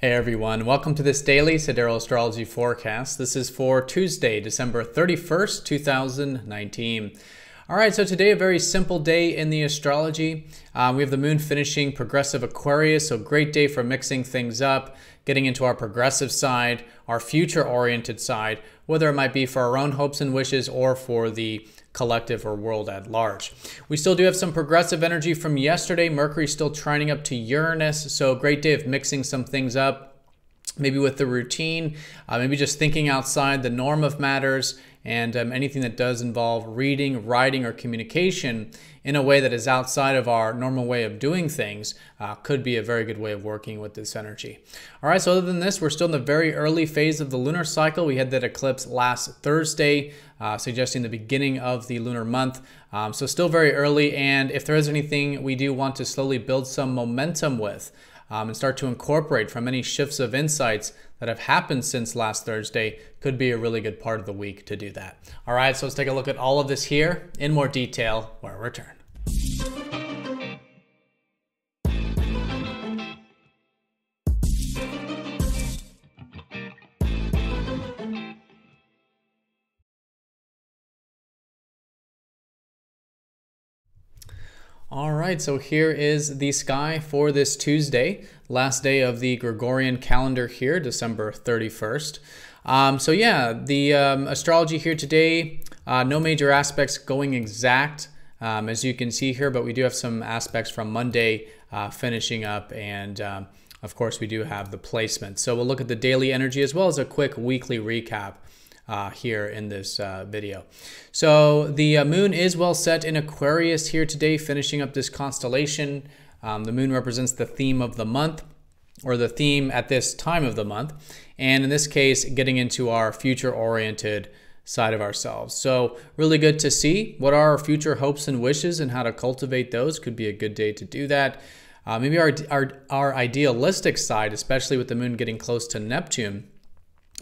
Hey everyone, welcome to this daily Sidereal Astrology forecast. This is for Tuesday, December 31st, 2019. Alright, so today a very simple day in the astrology. We have the moon finishing progressive Aquarius, so great day for mixing things up, getting into our progressive side, our future-oriented side, whether it might be for our own hopes and wishes or for the collective or world at large. We still do have some progressive energy from yesterday. Mercury still trining up to Uranus, so great day of mixing some things up, maybe with the routine, maybe just thinking outside the norm of matters, and anything that does involve reading, writing, or communication in a way that is outside of our normal way of doing things could be a very good way of working with this energy. All right, so other than this, we're still in the very early phase of the lunar cycle. We had that eclipse last Thursday, suggesting the beginning of the lunar month. So still very early, and if there is anything we do want to slowly build some momentum with, and start to incorporate from any shifts of insights that have happened since last Thursday, could be a really good part of the week to do that. All right, so let's take a look at all of this here in more detail when we return. All right, so here is the sky for this Tuesday, last day of the Gregorian calendar here, December 31st. So yeah, the astrology here today, no major aspects going exact, as you can see here, but we do have some aspects from Monday finishing up, and of course we do have the placement. So we'll look at the daily energy as well as a quick weekly recap here in this video. So the moon is well set in Aquarius here today, finishing up this constellation. The moon represents the theme of the month, or the theme at this time of the month, and in this case getting into our future oriented side of ourselves. So really good to see what are our future hopes and wishes and how to cultivate those. Could be a good day to do that. Maybe our idealistic side, especially with the moon getting close to Neptune.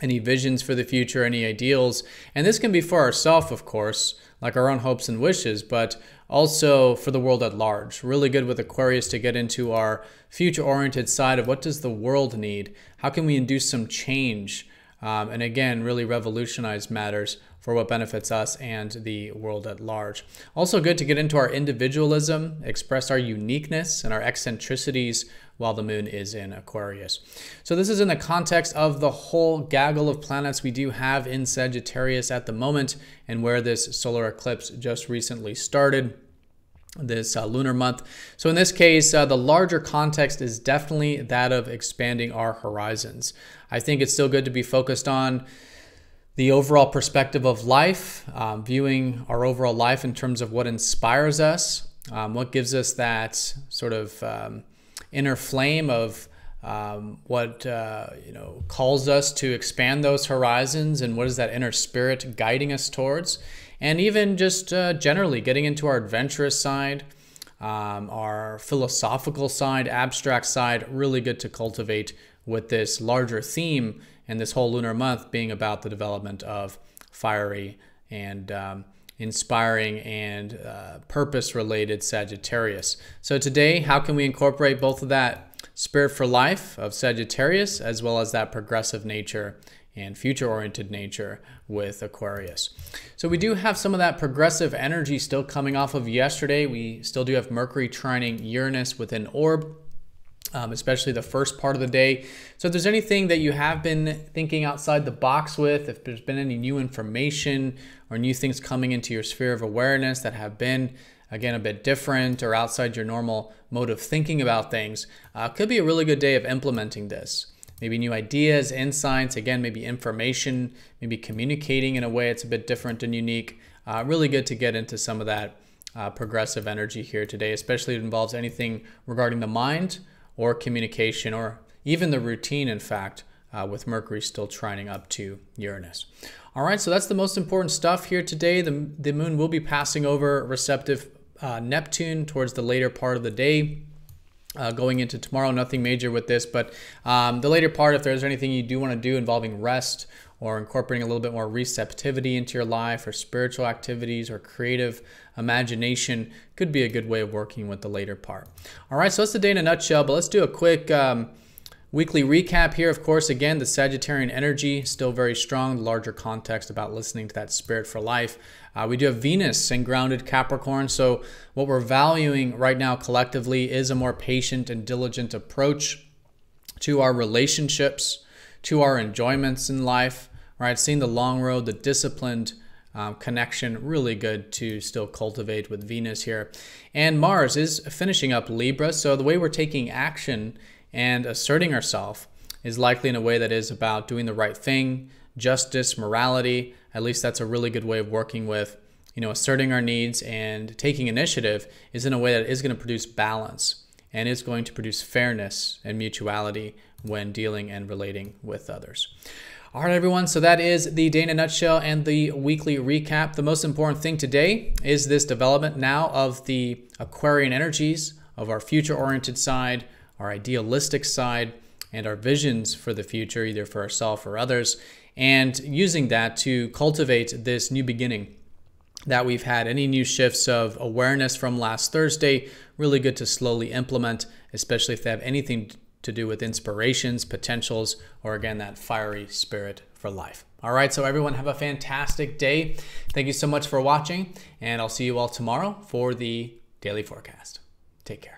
Any visions for the future, any ideals, and this can be for ourselves, of course, like our own hopes and wishes, but also for the world at large. Really good with Aquarius to get into our future-oriented side of what does the world need? How can we induce some change? And again, really revolutionize matters for what benefits us and the world at large. Also good to get into our individualism, express our uniqueness and our eccentricities while the moon is in Aquarius. So this is in the context of the whole gaggle of planets we do have in Sagittarius at the moment, and where this solar eclipse just recently started, this lunar month. So in this case, the larger context is definitely that of expanding our horizons. I think it's still good to be focused on the overall perspective of life, viewing our overall life in terms of what inspires us, what gives us that sort of inner flame of what calls us to expand those horizons, and what is that inner spirit guiding us towards, and even just generally getting into our adventurous side, our philosophical side, abstract side. Really good to cultivate with this larger theme and this whole lunar month being about the development of fiery and inspiring and purpose-related Sagittarius. So today, how can we incorporate both of that spirit for life of Sagittarius as well as that progressive nature and future-oriented nature with Aquarius? So we do have some of that progressive energy still coming off of yesterday. We still do have Mercury trining Uranus with an orb, especially the first part of the day. So if there's anything that you have been thinking outside the box with, if there's been any new information or new things coming into your sphere of awareness that have been, again, a bit different or outside your normal mode of thinking about things, could be a really good day of implementing this. Maybe new ideas, insights, again, maybe information, maybe communicating in a way it's a bit different and unique. Really good to get into some of that progressive energy here today, especially if it involves anything regarding the mind or communication, or even the routine, in fact, with Mercury still trining up to Uranus. All right, so that's the most important stuff here today. The moon will be passing over receptive Neptune towards the later part of the day. Going into tomorrow, nothing major with this, but the later part, if there's anything you do want to do involving rest or incorporating a little bit more receptivity into your life, or spiritual activities or creative imagination, could be a good way of working with the later part. All right, so that's the day in a nutshell, but let's do a quick Weekly recap here, of course, again, the Sagittarian energy, still very strong, the larger context about listening to that spirit for life. We do have Venus in grounded Capricorn, so what we're valuing right now collectively is a more patient and diligent approach to our relationships, to our enjoyments in life, right? Seeing the long road, the disciplined connection, really good to still cultivate with Venus here. And Mars is finishing up Libra, so the way we're taking action and asserting ourselves is likely in a way that is about doing the right thing, justice, morality. At least that's a really good way of working with, asserting our needs, and taking initiative is in a way that is going to produce balance and is going to produce fairness and mutuality when dealing and relating with others. All right, everyone, so that is the day in a nutshell and the weekly recap. The most important thing today is this development now of the Aquarian energies, of our future-oriented side, our idealistic side, and our visions for the future, either for ourselves or others, and using that to cultivate this new beginning that we've had. Any new shifts of awareness from last Thursday, really good to slowly implement, especially if they have anything to do with inspirations, potentials, or again, that fiery spirit for life. All right, so everyone have a fantastic day. Thank you so much for watching, and I'll see you all tomorrow for the daily forecast. Take care.